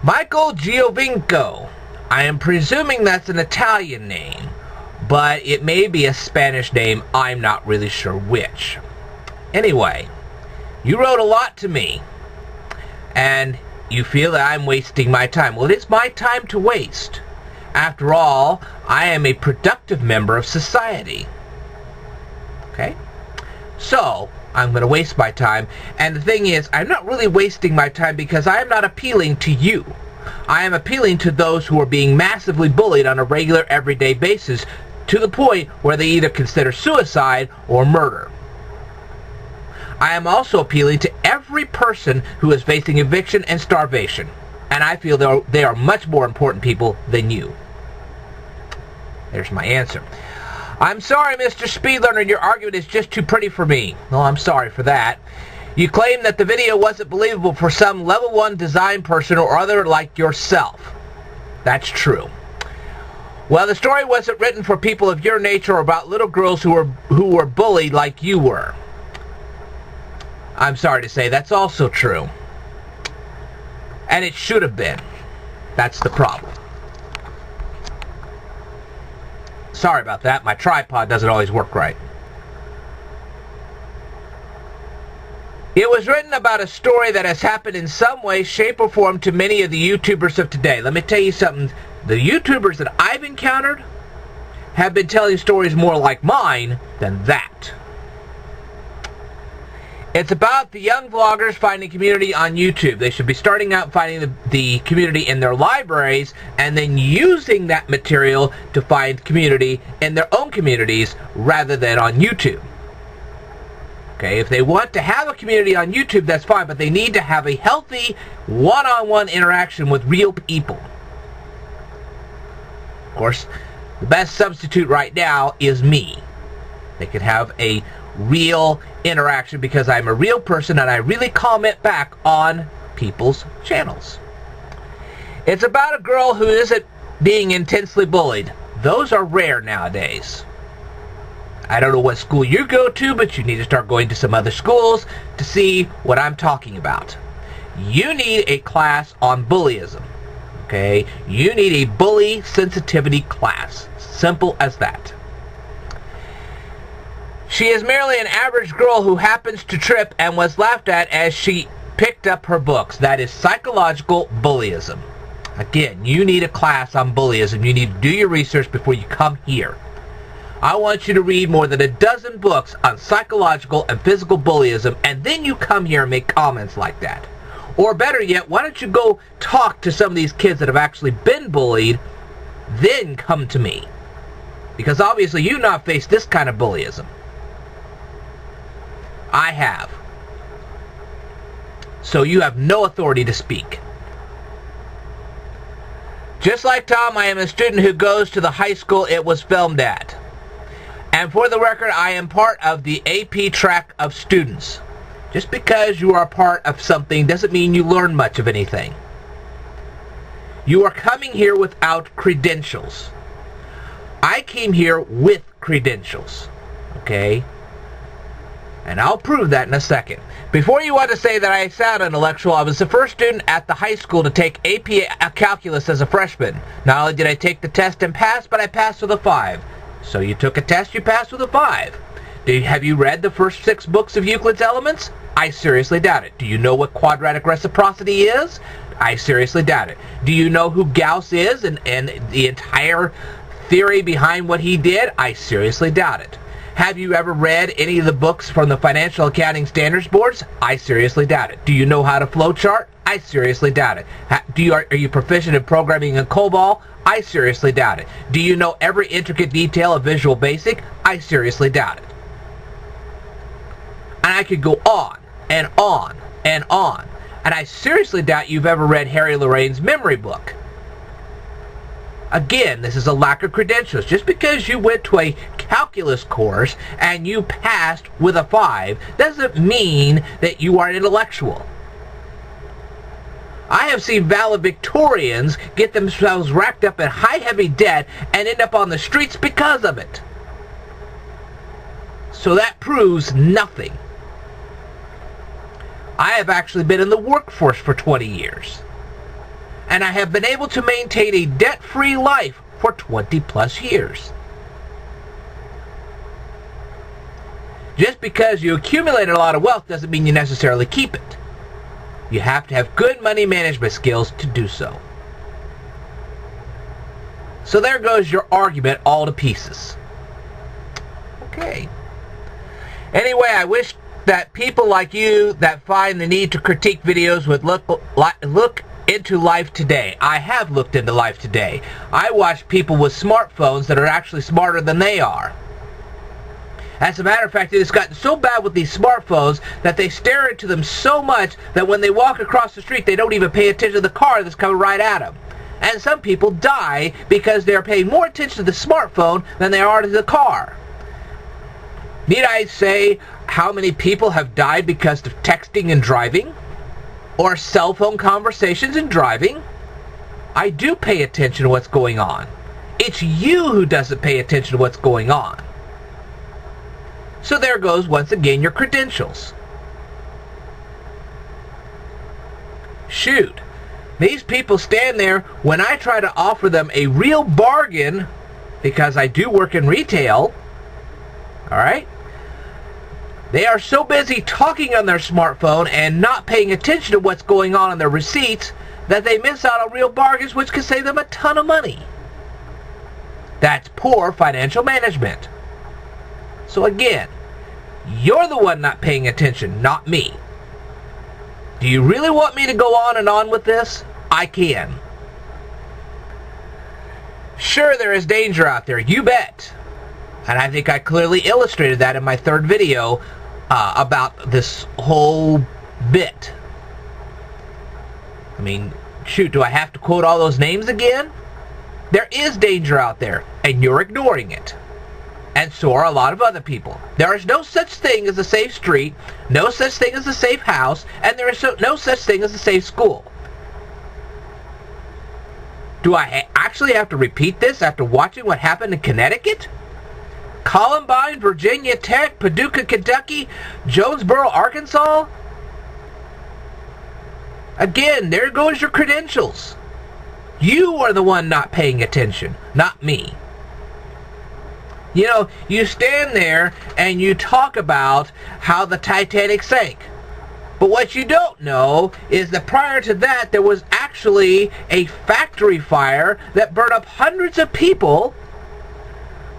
Michael Giovinco. I am presuming that's an Italian name, but it may be a Spanish name. I'm not really sure which. Anyway, you wrote a lot to me, and you feel that I'm wasting my time. Well, it's my time to waste. After all, I am a productive member of society. Okay? So, I'm going to waste my time. And the thing is, I'm not really wasting my time because I am not appealing to you. I am appealing to those who are being massively bullied on a regular, everyday basis to the point where they either consider suicide or murder. I am also appealing to every person who is facing eviction and starvation. And I feel they are much more important people than you. There's my answer. I'm sorry, Mr. Speedlearner, your argument is just too pretty for me. Well, I'm sorry for that. You claim that the video wasn't believable for some level 1 design person or other like yourself. That's true. Well, the story wasn't written for people of your nature or about little girls who were bullied like you were. I'm sorry to say that's also true. And it should have been. That's the problem. Sorry about that. My tripod doesn't always work right. It was written about a story that has happened in some way, shape, or form to many of the YouTubers of today. Let me tell you something. The YouTubers that I've encountered have been telling stories more like mine than that. It's about the young vloggers finding community on YouTube. They should be starting out finding the community in their libraries and then using that material to find community in their own communities rather than on YouTube. Okay, if they want to have a community on YouTube, that's fine, but they need to have a healthy one-on-one interaction with real people. Of course, the best substitute right now is me. They could have a real interaction because I'm a real person and I really comment back on people's channels. It's about a girl who isn't being intensely bullied. Those are rare nowadays. I don't know what school you go to, but you need to start going to some other schools to see what I'm talking about. You need a class on bullyism. Okay? You need a bully sensitivity class. Simple as that. She is merely an average girl who happens to trip and was laughed at as she picked up her books. That is psychological bullyism. Again, you need a class on bullyism. You need to do your research before you come here. I want you to read more than a dozen books on psychological and physical bullyism, and then you come here and make comments like that. Or better yet, why don't you go talk to some of these kids that have actually been bullied, then come to me. Because obviously you've not faced this kind of bullyism. I have. So you have no authority to speak. Just like Tom, I am a student who goes to the high school it was filmed at. And for the record, I am part of the AP track of students. Just because you are part of something doesn't mean you learn much of anything. You are coming here without credentials. I came here with credentials. Okay? And I'll prove that in a second. Before you want to say that I sound intellectual, I was the first student at the high school to take AP Calculus as a freshman. Not only did I take the test and pass, but I passed with a 5. So you took a test, you passed with a 5. Have you read the first 6 books of Euclid's Elements? I seriously doubt it. Do you know what quadratic reciprocity is? I seriously doubt it. Do you know who Gauss is and the entire theory behind what he did? I seriously doubt it. Have you ever read any of the books from the Financial Accounting Standards Boards? I seriously doubt it. Do you know how to flowchart? I seriously doubt it. Are you proficient in programming in COBOL? I seriously doubt it. Do you know every intricate detail of Visual Basic? I seriously doubt it. And I could go on and on and on. And I seriously doubt you've ever read Harry Lorraine's memory book. Again, this is a lack of credentials. Just because you went to a calculus course and you passed with a 5 doesn't mean that you are an intellectual. I have seen valedictorians get themselves racked up in high, heavy debt and end up on the streets because of it. So that proves nothing. I have actually been in the workforce for 20 years. and I have been able to maintain a debt-free life for 20 plus years. Just because you accumulate a lot of wealth doesn't mean you necessarily keep it. You have to have good money management skills to do so. So there goes your argument all to pieces. Okay. Anyway, I wish that people like you that find the need to critique videos would look into life today. I have looked into life today. I watch people with smartphones that are actually smarter than they are. As a matter of fact, it has gotten so bad with these smartphones that they stare into them so much that when they walk across the street, they don't even pay attention to the car that's coming right at them. And some people die because they're paying more attention to the smartphone than they are to the car. Need I say how many people have died because of texting and driving? Or cell phone conversations and driving? I do pay attention to what's going on. It's you who doesn't pay attention to what's going on. So there goes, once again, your credentials. Shoot. These people stand there when I try to offer them a real bargain, because I do work in retail. Alright? They are so busy talking on their smartphone and not paying attention to what's going on in their receipts that they miss out on real bargains which could save them a ton of money. That's poor financial management. So again, you're the one not paying attention, not me. Do you really want me to go on and on with this? I can. Sure, there is danger out there, you bet. And I think I clearly illustrated that in my third video about this whole bit. I mean, shoot, do I have to quote all those names again? There is danger out there, and you're ignoring it. And so are a lot of other people. There is no such thing as a safe street, no such thing as a safe house, and there is no such thing as a safe school. Do I actually have to repeat this after watching what happened in Connecticut? Columbine, Virginia Tech, Paducah, Kentucky, Jonesboro, Arkansas? Again, there goes your credentials. You are the one not paying attention, not me. You know, you stand there and you talk about how the Titanic sank. But what you don't know is that prior to that, there was actually a factory fire that burned up hundreds of people,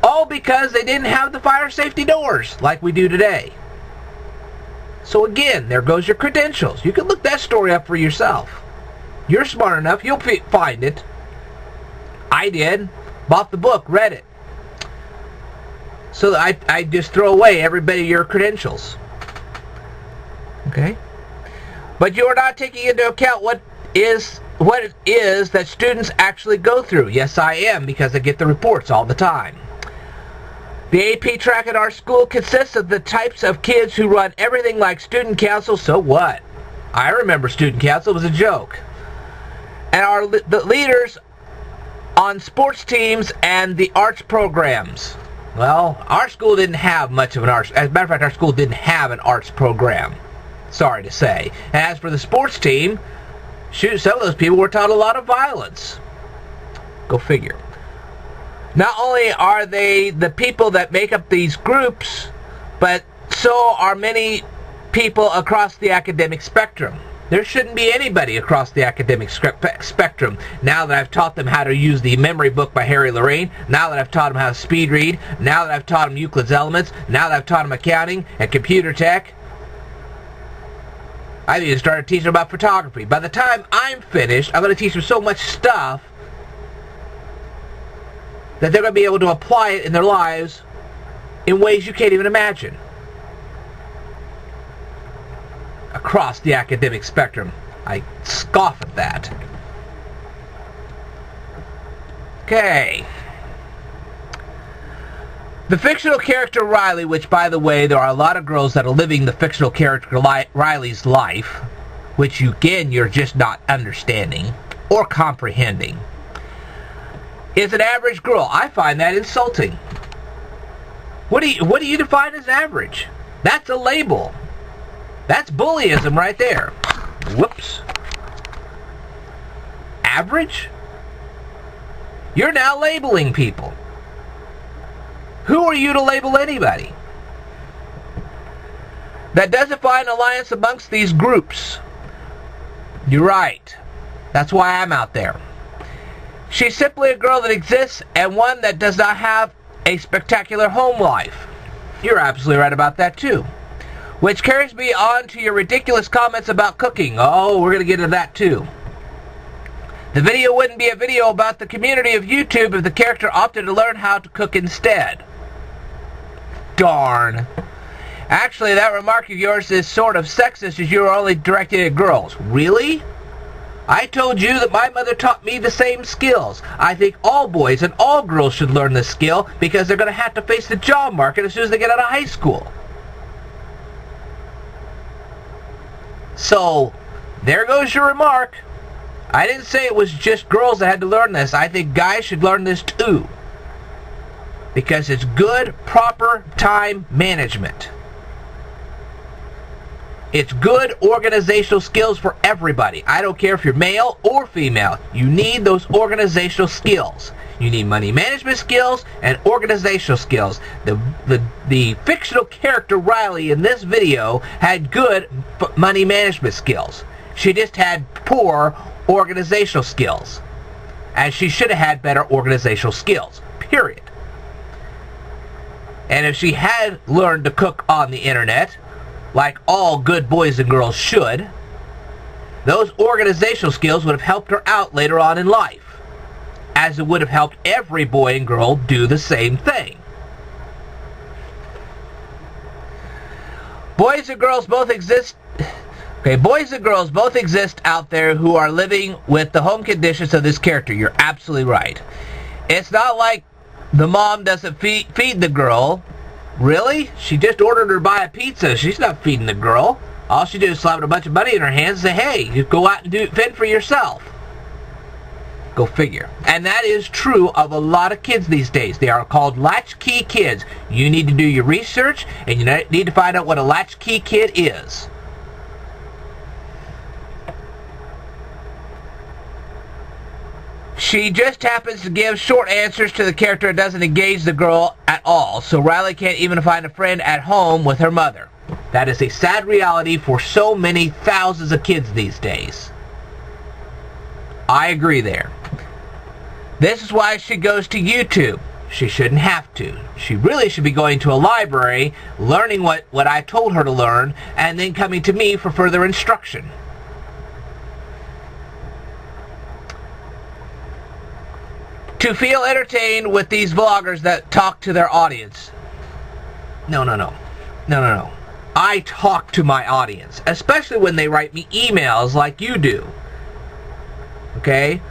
all because they didn't have the fire safety doors like we do today. So again, there goes your credentials. You can look that story up for yourself. You're smart enough, you'll find it. I did. Bought the book, read it. So I just throw away every bit of your credentials. Okay? But you are not taking into account what it is that students actually go through. Yes, I am, because I get the reports all the time. The AP track at our school consists of the types of kids who run everything like student council. So what? I remember student council. It was a joke. And the leaders on sports teams and the arts programs. Well, our school didn't have much of an arts. As a matter of fact, our school didn't have an arts program. Sorry to say. And as for the sports team, shoot, some of those people were taught a lot of violence. Go figure. Not only are they the people that make up these groups, but so are many people across the academic spectrum. There shouldn't be anybody across the academic spectrum. Now that I've taught them how to use the memory book by Harry Lorraine, now that I've taught them how to speed read, now that I've taught them Euclid's Elements, now that I've taught them accounting and computer tech, I need to start teaching them about photography. By the time I'm finished, I'm going to teach them so much stuff that they're going to be able to apply it in their lives in ways you can't even imagine. Across the academic spectrum. I scoff at that. Okay. The fictional character Riley, which, by the way, there are a lot of girls that are living the fictional character Riley's life, which, again, you're just not understanding or comprehending, is an average girl. I find that insulting. What do you define as average? That's a label. That's bullyism right there. Whoops. average? You're now labeling people. Who are you to label anybody? That doesn't find alliance amongst these groups. You're right. That's why I'm out there. She's simply a girl that exists and one that does not have a spectacular home life. You're absolutely right about that too. Which carries me on to your ridiculous comments about cooking. Oh, we're going to get into that too. The video wouldn't be a video about the community of YouTube if the character opted to learn how to cook instead. Darn. Actually, that remark of yours is sort of sexist as you are only directed at girls. Really? I told you that my mother taught me the same skills. I think all boys and all girls should learn this skill because they're going to have to face the job market as soon as they get out of high school. So, there goes your remark. I didn't say it was just girls that had to learn this. I think guys should learn this too. Because it's good, proper time management. It's good organizational skills for everybody. I don't care if you're male or female. You need those organizational skills. You need money management skills and organizational skills. The fictional character Riley in this video had good money management skills. She just had poor organizational skills. And she should have had better organizational skills. Period. And if she had learned to cook on the internet, like all good boys and girls should, those organizational skills would have helped her out later on in life, as it would have helped every boy and girl do the same thing. Boys and girls both exist out there who are living with the home conditions of this character. You're absolutely right. It's not like the mom doesn't feed the girl. Really? She just ordered her to buy a pizza. She's not feeding the girl. All she did is slap a bunch of money in her hands and say, hey, you go out and fend for yourself. Go figure. And that is true of a lot of kids these days. They are called latchkey kids. You need to do your research, and you need to find out what a latchkey kid is. She just happens to give short answers to the character and doesn't engage the girl at all, so Riley can't even find a friend at home with her mother. That is a sad reality for so many thousands of kids these days. I agree there. This is why she goes to YouTube. She shouldn't have to. She really should be going to a library, learning what I told her to learn, and then coming to me for further instruction. To feel entertained with these vloggers that talk to their audience. No. I talk to my audience, especially when they write me emails like you do. Okay?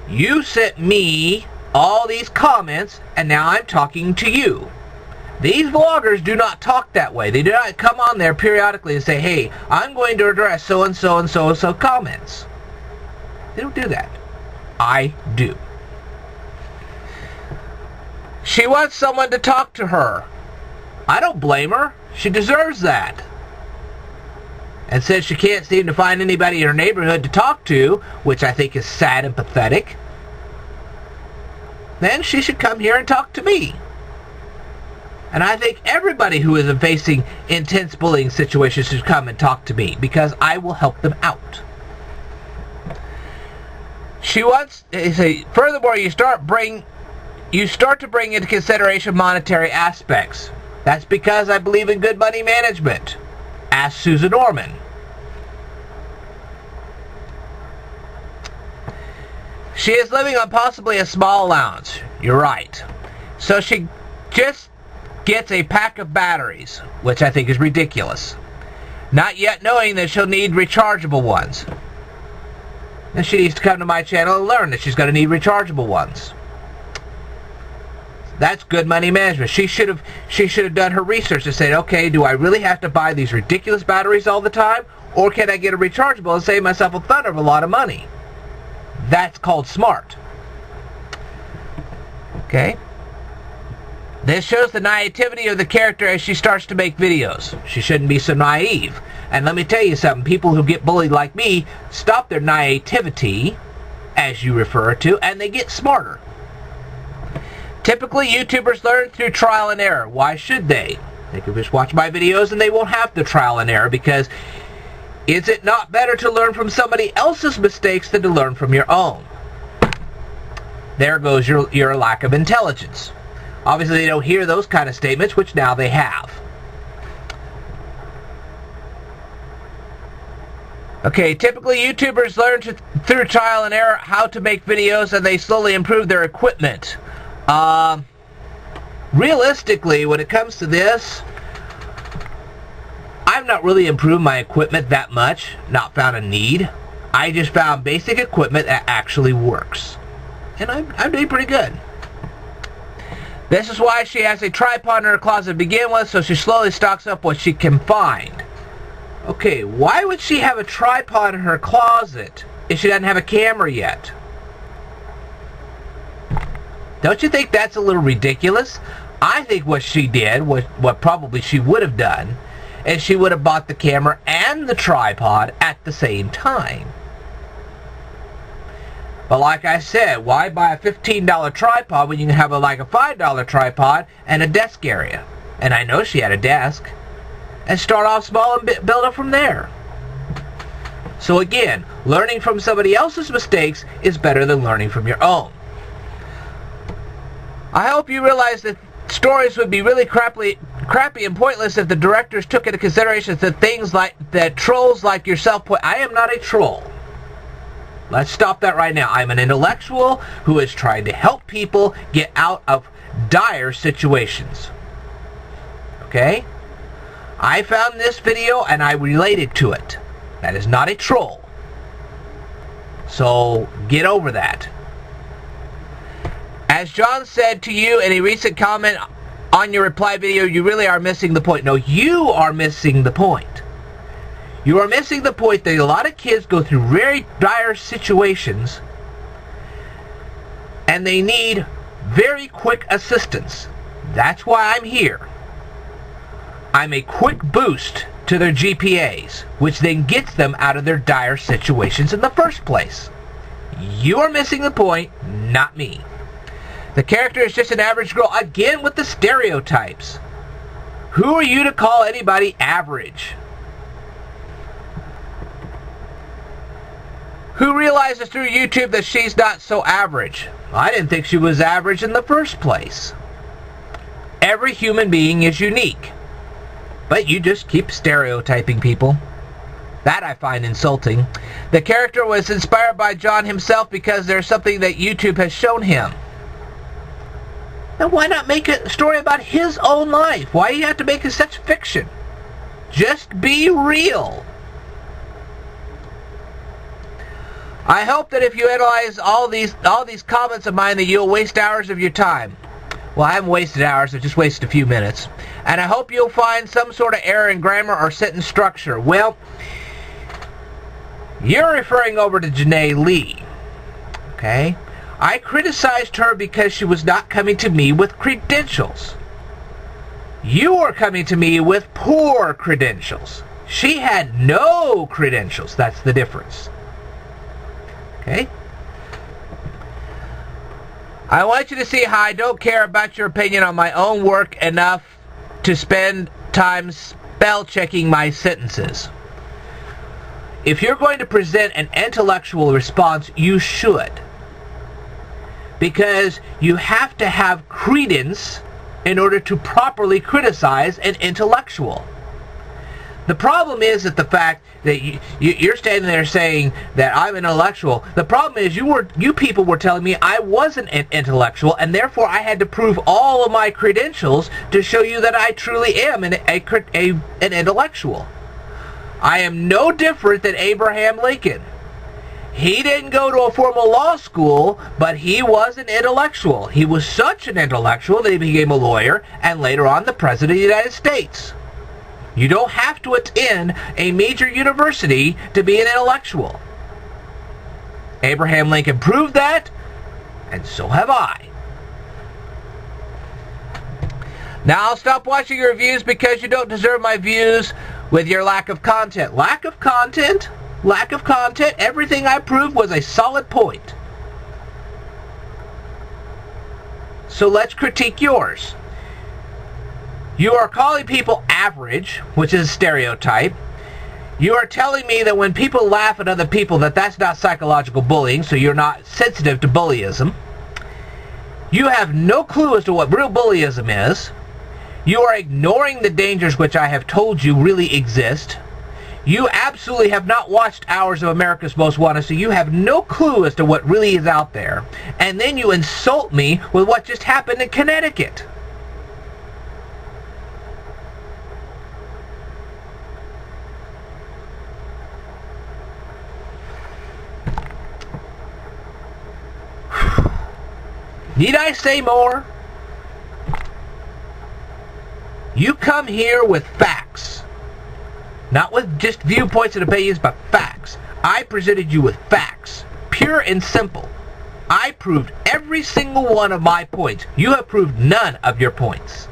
You sent me all these comments, and now I'm talking to you. These vloggers do not talk that way. They do not come on there periodically and say, hey, I'm going to address so-and-so and so-and-so comments. They don't do that. I do. She wants someone to talk to her. I don't blame her. She deserves that. And since she can't seem to find anybody in her neighborhood to talk to, which I think is sad and pathetic, then she should come here and talk to me. And I think everybody who is facing intense bullying situations should come and talk to me, because I will help them out. She wants, furthermore, you start to bring into consideration monetary aspects. That's because I believe in good money management. Ask Susan Orman. She is living on possibly a small allowance. You're right. So she just gets a pack of batteries, which I think is ridiculous. Not yet knowing that she'll need rechargeable ones. And she needs to come to my channel and learn that she's going to need rechargeable ones. That's good money management. She should have done her research and said, okay, do I really have to buy these ridiculous batteries all the time? Or can I get a rechargeable and save myself a ton of a lot of money? That's called smart. Okay? This shows the naivety of the character as she starts to make videos. She shouldn't be so naive. And let me tell you something, people who get bullied like me stop their naivety as you refer to, and they get smarter. Typically, YouTubers learn through trial and error. Why should they? They can just watch my videos and they won't have the trial and error, because is it not better to learn from somebody else's mistakes than to learn from your own? There goes your lack of intelligence. Obviously, they don't hear those kind of statements, which now they have. Okay, typically YouTubers learn through trial and error how to make videos, and they slowly improve their equipment. Realistically, when it comes to this, I've not really improved my equipment that much, not found a need. I just found basic equipment that actually works. And I'm doing pretty good. This is why she has a tripod in her closet to begin with, so she slowly stocks up what she can find. Okay, why would she have a tripod in her closet if she doesn't have a camera yet? Don't you think that's a little ridiculous? I think what she did, what probably she would have done, is she would have bought the camera and the tripod at the same time. But like I said, why buy a $15 tripod when you can have like a $5 tripod and a desk area? And I know she had a desk. And start off small and build up from there. So again, learning from somebody else's mistakes is better than learning from your own. I hope you realize that stories would be really crappy and pointless if the directors took into consideration that things like that trolls like yourself I am not a troll. Let's stop that right now. I'm an intellectual who is trying to help people get out of dire situations. Okay? I found this video and I related to it. That is not a troll. So get over that. As John said to you in a recent comment on your reply video, you really are missing the point. No, you are missing the point. You are missing the point that a lot of kids go through very dire situations and they need very quick assistance. That's why I'm here. I'm a quick boost to their GPAs, which then gets them out of their dire situations in the first place. You are missing the point, not me. The character is just an average girl, again with the stereotypes. Who are you to call anybody average? Who realizes through YouTube that she's not so average? I didn't think she was average in the first place. Every human being is unique. But you just keep stereotyping people. That I find insulting. The character was inspired by John himself because there's something that YouTube has shown him. Then why not make a story about his own life? Why do you have to make it such fiction? Just be real. I hope that if you analyze all these comments of mine that you'll waste hours of your time. Well, I haven't wasted hours, I've just wasted a few minutes. And I hope you'll find some sort of error in grammar or sentence structure. Well, you're referring over to Janae Lee. Okay? I criticized her because she was not coming to me with credentials. You are coming to me with poor credentials. She had no credentials. That's the difference. Okay? I want you to see how I don't care about your opinion on my own work enough to spend time spell checking my sentences. If you're going to present an intellectual response, you should. Because you have to have credence in order to properly criticize an intellectual. The problem is that the fact that you're standing there saying that I'm an intellectual. The problem is you people were telling me I wasn't an intellectual, and therefore I had to prove all of my credentials to show you that I truly am an intellectual. I am no different than Abraham Lincoln. He didn't go to a formal law school, but he was an intellectual. He was such an intellectual that he became a lawyer and later on the President of the United States. You don't have to attend a major university to be an intellectual. Abraham Lincoln proved that, and so have I. Now I'll stop watching your reviews because you don't deserve my views with your lack of content. Lack of content? Lack of content? Everything I proved was a solid point. so let's critique yours. You are calling people average, which is a stereotype. You are telling me that when people laugh at other people that's not psychological bullying, so you're not sensitive to bullyism. You have no clue as to what real bullyism is. You are ignoring the dangers which I have told you really exist. You absolutely have not watched Hours of America's Most Wanted, so you have no clue as to what really is out there. And then you insult me with what just happened in Connecticut. Need I say more? You come here with facts. Not with just viewpoints and opinions, but facts. I presented you with facts. Pure and simple. I proved every single one of my points. You have proved none of your points.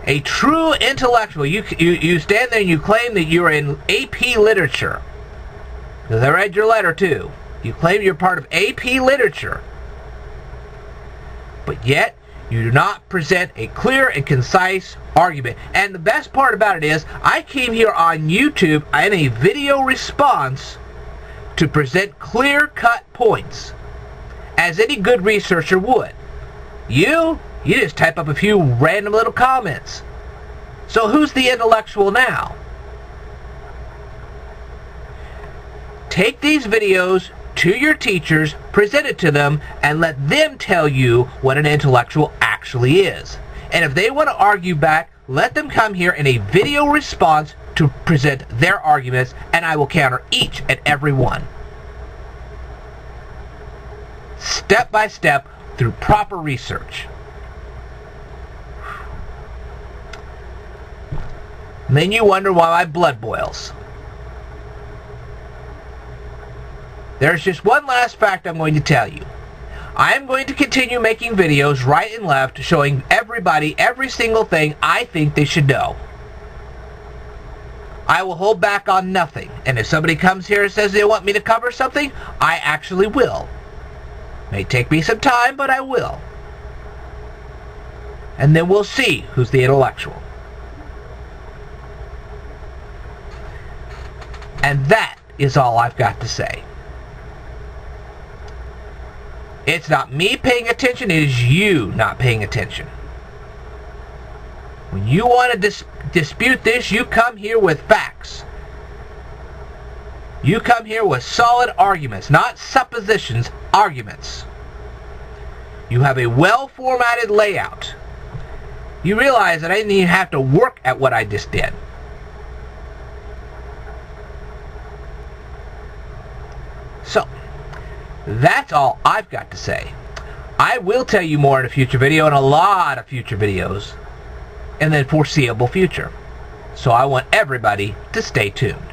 A true intellectual. You stand there and you claim that you're in AP Literature. Because I read your letter too. You claim you're part of AP Literature. But yet, you do not present a clear and concise argument. And the best part about it is, I came here on YouTube in a video response to present clear-cut points, as any good researcher would. You just type up a few random little comments. So who's the intellectual now? Take these videos to your teachers, present it to them, and let them tell you what an intellectual actually is. And if they want to argue back, let them come here in a video response to present their arguments, and I will counter each and every one. Step by step, through proper research. And then you wonder why my blood boils. There's just one last fact I'm going to tell you. I am going to continue making videos right and left showing everybody every single thing I think they should know. I will hold back on nothing. And if somebody comes here and says they want me to cover something, I actually will. May take me some time, but I will. And then we'll see who's the intellectual. And that is all I've got to say. It's not me paying attention, it is you not paying attention. When you want to dispute this, you come here with facts. You come here with solid arguments, not suppositions, arguments. You have a well-formatted layout. You realize that I didn't even have to work at what I just did. So, that's all I've got to say. I will tell you more in a future video, and a lot of future videos in the foreseeable future. So I want everybody to stay tuned.